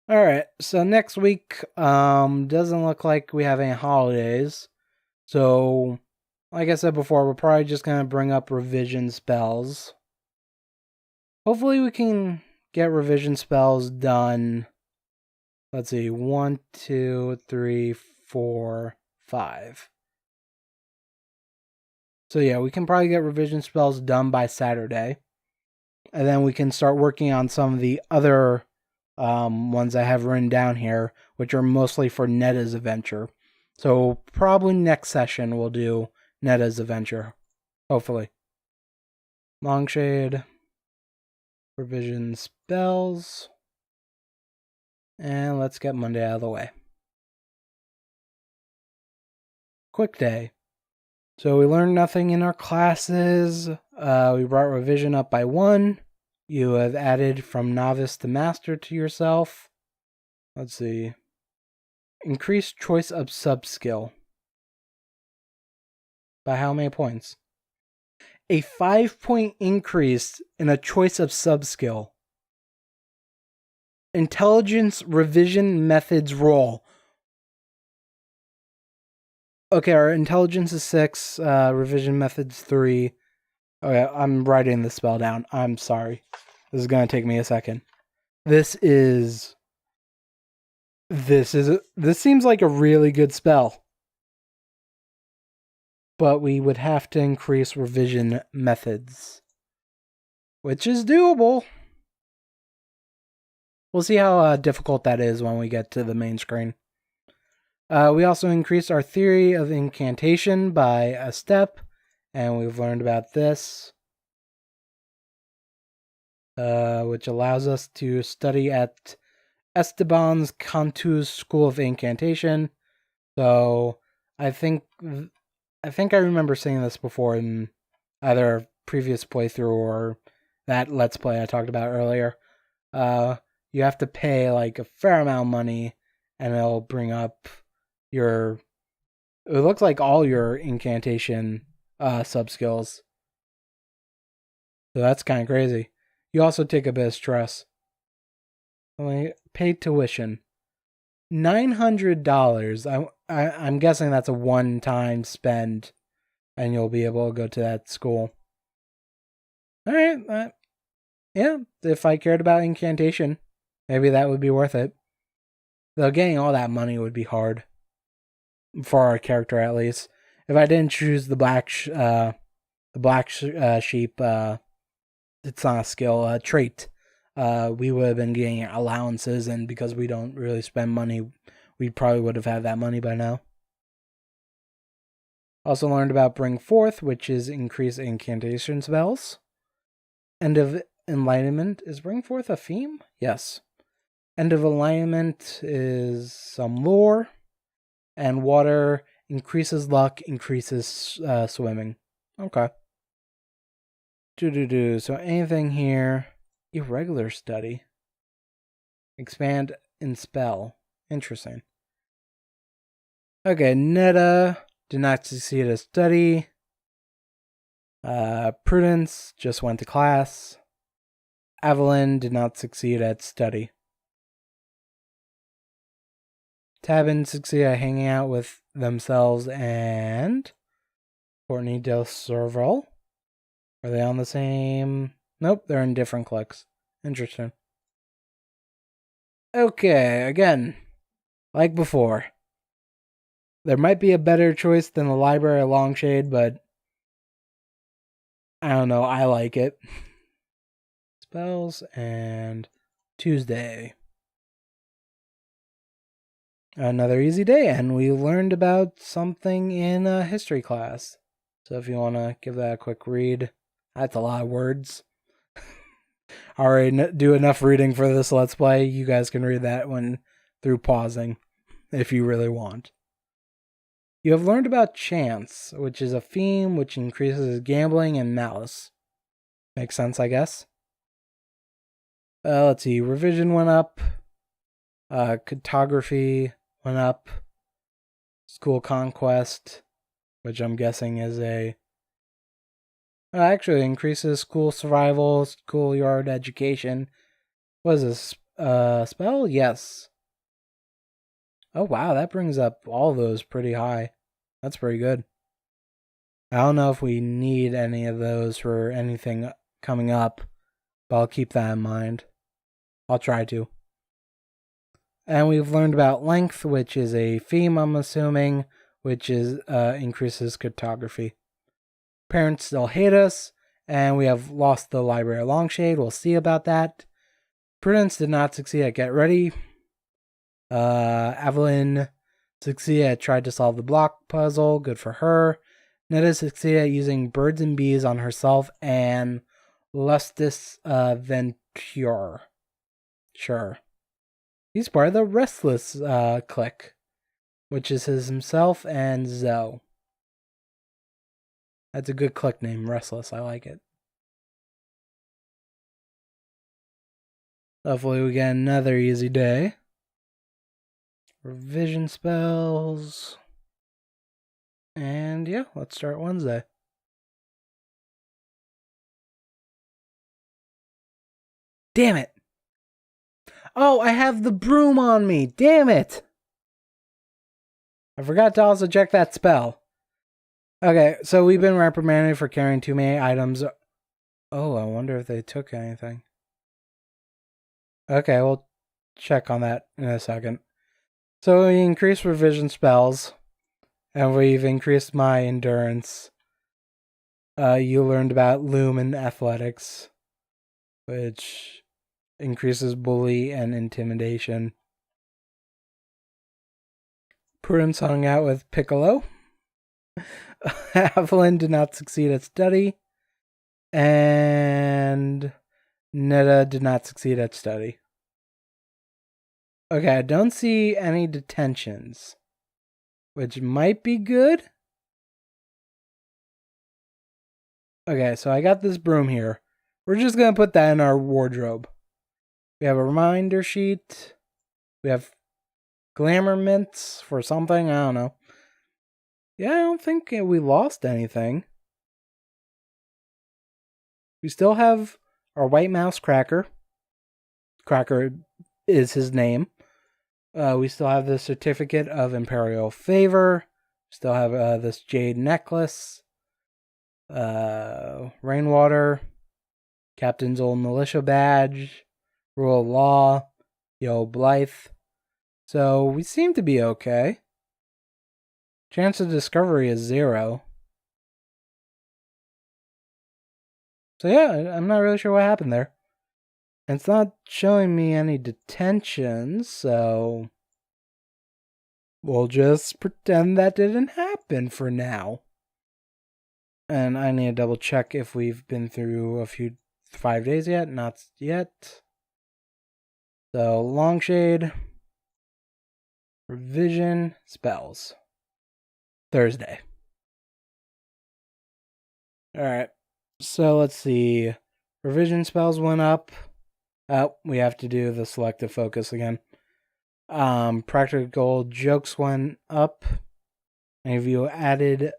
Alright, so next week doesn't look like we have any holidays. So, like I said before, we're probably just going to bring up revision spells. Hopefully we can get revision spells done. Let's see, 1, 2, 3, 4, 5. So yeah, we can probably get revision spells done by Saturday. And then we can start working on some of the other ones I have written down here, which are mostly for Netta's adventure. So probably next session we'll do Netta's adventure. Hopefully. Longshade. Revision spells. And let's get Monday out of the way. Quick day. So we learned nothing in our classes. We brought revision up by 1. You have added from novice to master to yourself. Let's see. Increased choice of sub-skill. By how many points? A 5-point increase in a choice of sub-skill. Intelligence revision methods roll. Okay, our intelligence is 6, revision methods 3. Okay, I'm writing the spell down. I'm sorry. This is going to take me a second. This seems like a really good spell. But we would have to increase revision methods, which is doable. We'll see how difficult that is when we get to the main screen. We also increased our theory of incantation by a step, and we've learned about this, which allows us to study at Esteban's Cantu's School of Incantation. So I think I remember seeing this before in either a previous playthrough or that Let's Play I talked about earlier. You have to pay like a fair amount of money, and it'll bring up it looks like all your incantation sub-skills. So that's kind of crazy. You also take a bit of stress. Only paid tuition. $900. I'm guessing that's a one-time spend, and you'll be able to go to that school. Alright, yeah, if I cared about incantation, maybe that would be worth it. Though getting all that money would be hard. For our character, at least. If I didn't choose the black sheep, it's not a skill, a trait. We would have been getting allowances, and because we don't really spend money, we probably would have had that money by now. Also learned about Bring Forth, which is increase incantation spells. End of Enlightenment. Is Bring Forth a theme? Yes. End of Enlightenment is some lore. And water increases luck, increases swimming. Okay. So anything here? Irregular study. Expand in spell. Interesting. Okay, Netta did not succeed at study. Prudence just went to class. Evelyn did not succeed at study. Tabin succeeded at hanging out with themselves and Courtney Del Cervel. Are they on the same? Nope, they're in different cliques. Interesting. Okay, again, like before. There might be a better choice than the Library of Longshade, but I don't know, I like it. Spells and Tuesday. Another easy day, and we learned about something in history class. So if you want to give that a quick read, that's a lot of words. I already do enough reading for this Let's Play. You guys can read that one through pausing, if you really want. You have learned about chance, which is a theme which increases gambling and malice. Makes sense, I guess. Let's see, revision went up. Cartography went up. School conquest, which I'm guessing is actually increases school survival, schoolyard education. What is this? spell? Yes. Oh wow, that brings up all those pretty high. That's pretty good. I don't know if we need any of those for anything coming up, but I'll keep that in mind. I'll try to. And we've learned about length, which is a theme, I'm assuming, which is increases cartography. Parents still hate us, and we have lost the library of Longshade. We'll see about that. Prudence did not succeed at Get Ready. Evelyn succeeded at tried to solve the block puzzle. Good for her. Netta succeeded at using birds and bees on herself and Lustus Venture. Sure. He's part of the Restless clique, which is himself and Zoe. That's a good clique name, Restless. I like it. Hopefully we get another easy day. Revision spells. And yeah, let's start Wednesday. Damn it! Oh, I have the broom on me! Damn it! I forgot to also check that spell. Okay, so we've been reprimanded for carrying too many items. Oh, I wonder if they took anything. Okay, we'll check on that in a second. So we increased revision spells, and we've increased my endurance. You learned about Loom and Athletics, which increases bully and intimidation. Prudence hung out with Piccolo. Evelyn did not succeed at study. And Netta did not succeed at study. Okay, I don't see any detentions, which might be good. Okay, so I got this broom here. We're just going to put that in our wardrobe. We have a reminder sheet. We have glamour mints for something. I don't know. Yeah, I don't think we lost anything. We still have our white mouse Cracker. Cracker is his name. We still have the certificate of imperial favor. Still have this jade necklace. Rainwater. Captain's old militia badge. Rule of law. Yo Blythe. So we seem to be okay. Chance of discovery is 0. So yeah, I'm not really sure what happened there. And it's not showing me any detentions, so we'll just pretend that didn't happen for now. And I need to double check if we've been through 5 days yet. Not yet. So Longshade, revision, spells. Thursday. Alright, so let's see. Revision spells went up. Oh, we have to do the selective focus again. Practical jokes went up. And if you added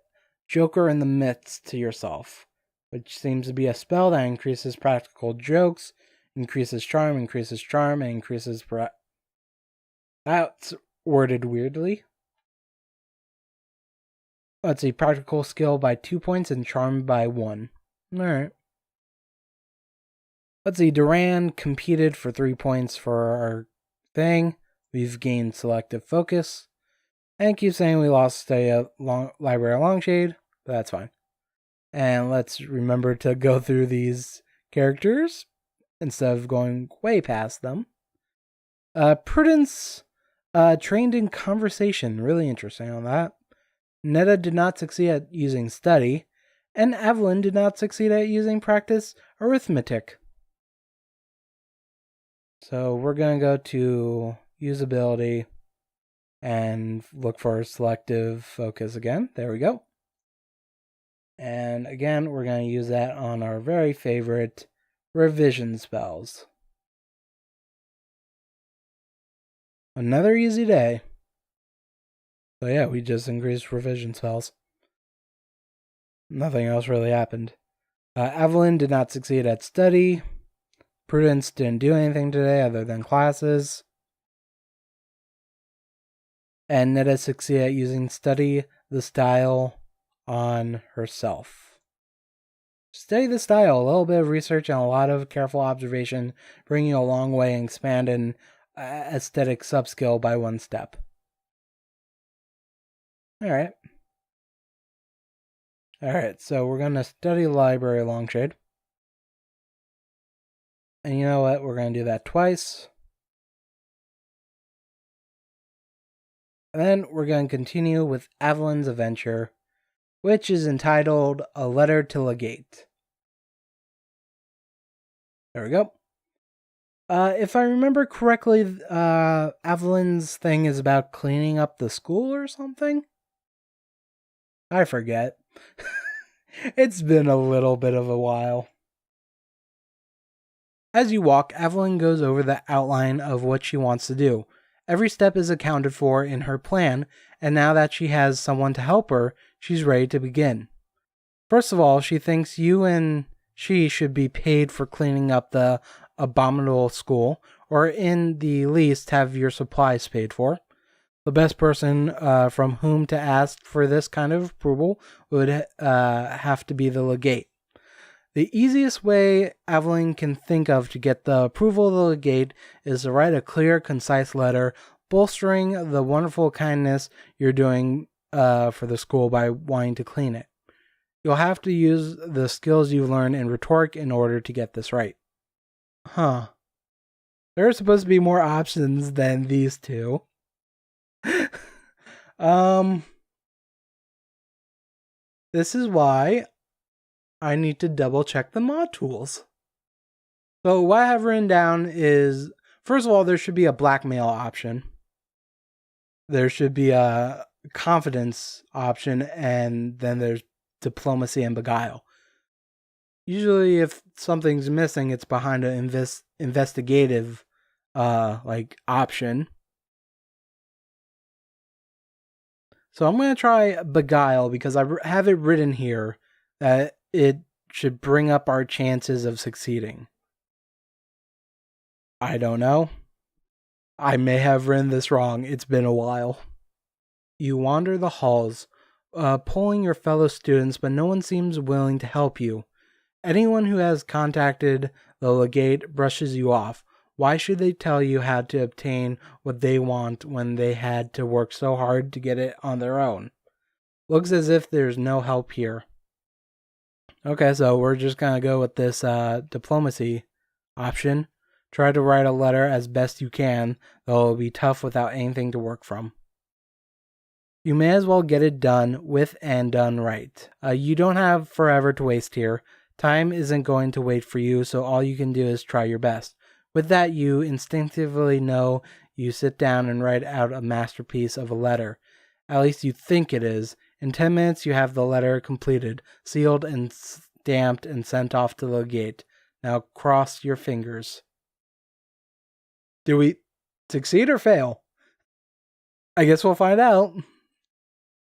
Joker in the Midst to yourself, which seems to be a spell that increases practical jokes, increases charm, and increases That's worded weirdly. Let's see, practical skill by 2 points and charm by 1. Alright. Let's see, Duran competed for 3 points for our thing. We've gained selective focus. And keep saying we lost a library of Longshade, but that's fine. And let's remember to go through these characters instead of going way past them. Prudence trained in conversation. Really interesting on that. Netta did not succeed at using study. And Evelyn did not succeed at using practice arithmetic. So we're going to go to usability and look for selective focus again. There we go. And again, we're going to use that on our very favorite revision spells. Another easy day. So yeah, we just increased revision spells. Nothing else really happened. Evelyn did not succeed at study. Prudence didn't do anything today other than classes. And Netta succeeded at using study the style on herself. Study the style, a little bit of research and a lot of careful observation bring you a long way and expand an aesthetic subskill by one step. Alright, so we're going to study library Longshade. And you know what? We're going to do that twice. And then we're going to continue with Evelyn's adventure, which is entitled A Letter to Legate. There we go. If I remember correctly, Evelyn's thing is about cleaning up the school or something? I forget. It's been a little bit of a while. As you walk, Evelyn goes over the outline of what she wants to do. Every step is accounted for in her plan, and now that she has someone to help her, she's ready to begin. First of all, she thinks you and she should be paid for cleaning up the abominable school, or in the least have your supplies paid for. The best person from whom to ask for this kind of approval would have to be the legate. The easiest way Evelyn can think of to get the approval of the legate is to write a clear, concise letter bolstering the wonderful kindness you're doing for the school by wanting to clean it. You'll have to use the skills you've learned in rhetoric in order to get this right. Huh. There are supposed to be more options than these two. This is why I need to double check the mod tools. So what I have written down is, first of all, there should be a blackmail option. There should be a confidence option, and then there's diplomacy and beguile. Usually if something's missing, it's behind an investigative option. So I'm going to try beguile because I have it written here that it should bring up our chances of succeeding. I don't know. I may have written this wrong. It's been a while. You wander the halls, polling your fellow students, but no one seems willing to help you. Anyone who has contacted the legate brushes you off. Why should they tell you how to obtain what they want when they had to work so hard to get it on their own? Looks as if there's no help here. Okay, so we're just going to go with this diplomacy option. Try to write a letter as best you can, though it'll be tough without anything to work from. You may as well get it done with and done right. You don't have forever to waste here. Time isn't going to wait for you, so all you can do is try your best. With that, you instinctively know you sit down and write out a masterpiece of a letter. At least you think it is. In 10 minutes, you have the letter completed, sealed and stamped and sent off to the legate. Now cross your fingers. Do we succeed or fail? I guess we'll find out.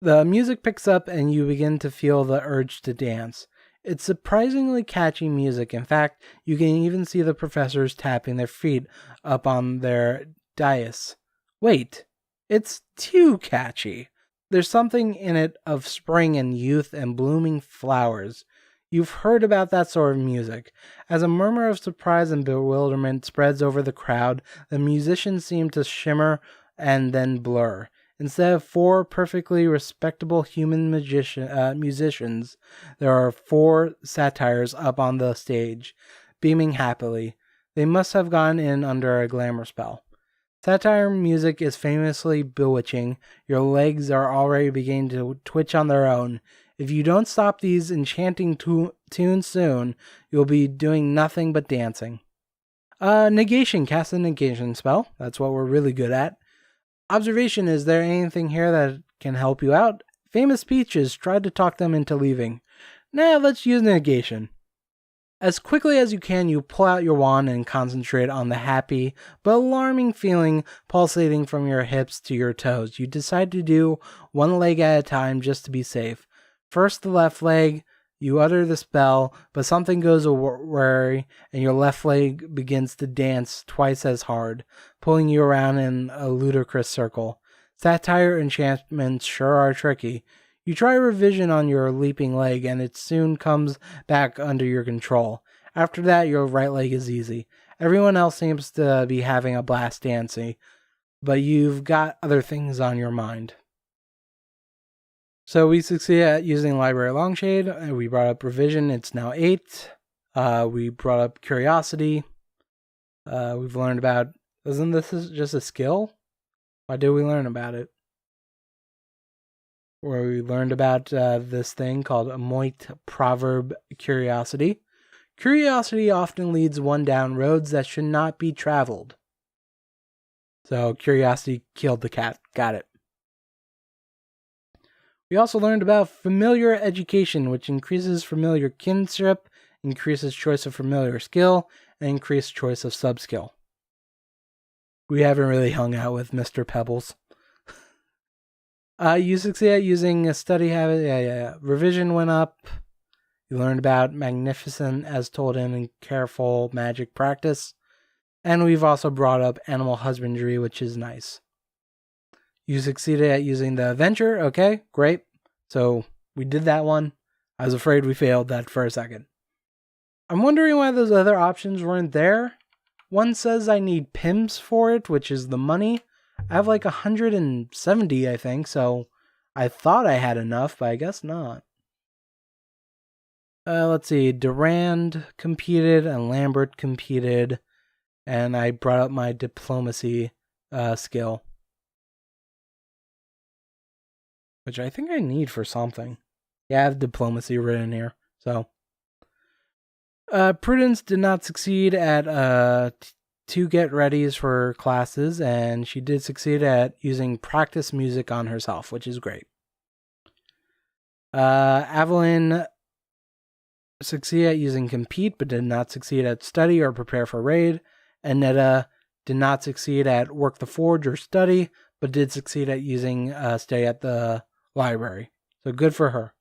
The music picks up and you begin to feel the urge to dance. It's surprisingly catchy music. In fact, you can even see the professors tapping their feet up on their dais. Wait, it's too catchy. There's something in it of spring and youth and blooming flowers. You've heard about that sort of music. As a murmur of surprise and bewilderment spreads over the crowd, the musicians seem to shimmer and then blur. Instead of 4 perfectly respectable human musicians, there are 4 satyrs up on the stage, beaming happily. They must have gone in under a glamour spell. Satire music is famously bewitching. Your legs are already beginning to twitch on their own. If you don't stop these enchanting tunes soon, you'll be doing nothing but dancing. Negation. Cast a negation spell. That's what we're really good at. Observation. Is there anything here that can help you out? Famous speeches. Try to talk them into leaving. Nah, let's use negation. As quickly as you can, you pull out your wand and concentrate on the happy but alarming feeling pulsating from your hips to your toes. You decide to do one leg at a time just to be safe. First the left leg, You utter the spell, but something goes awry and your left leg begins to dance twice as hard, pulling you around in a ludicrous circle. Satire enchantments sure are tricky. You try revision on your leaping leg and it soon comes back under your control. After that, your right leg is easy. Everyone else seems to be having a blast dancing, but you've got other things on your mind. So we succeed at using Library Longshade. We brought up Revision. It's now 8. We brought up Curiosity. We've learned about... Isn't this just a skill? Why did we learn about it? Where we learned about this thing called Amoit Proverb Curiosity. Curiosity often leads one down roads that should not be traveled. So Curiosity killed the cat. Got it. We also learned about familiar education, which increases familiar kinship, increases choice of familiar skill, and increases choice of sub-skill. We haven't really hung out with Mr. Pebbles. You succeed at using a study habit. Revision went up. You learned about magnificent as told in careful magic practice. And we've also brought up animal husbandry, which is nice. You succeeded at using the adventure. Okay, great. So we did that one. I was afraid we failed that for a second. I'm wondering why those other options weren't there. One says I need pims for it, which is the money. I have like 170, I think, so I thought I had enough, but I guess not. Let's see. Durand competed and Lambert competed, and I brought up my diplomacy skill, which I think I need for something. Yeah, I have diplomacy written here. So, Prudence did not succeed at two get-readies for classes, and she did succeed at using practice music on herself, which is great. Evelyn succeeded at using compete, but did not succeed at study or prepare for raid. And Netta did not succeed at work the forge or study, but did succeed at using stay at the library. So good for her.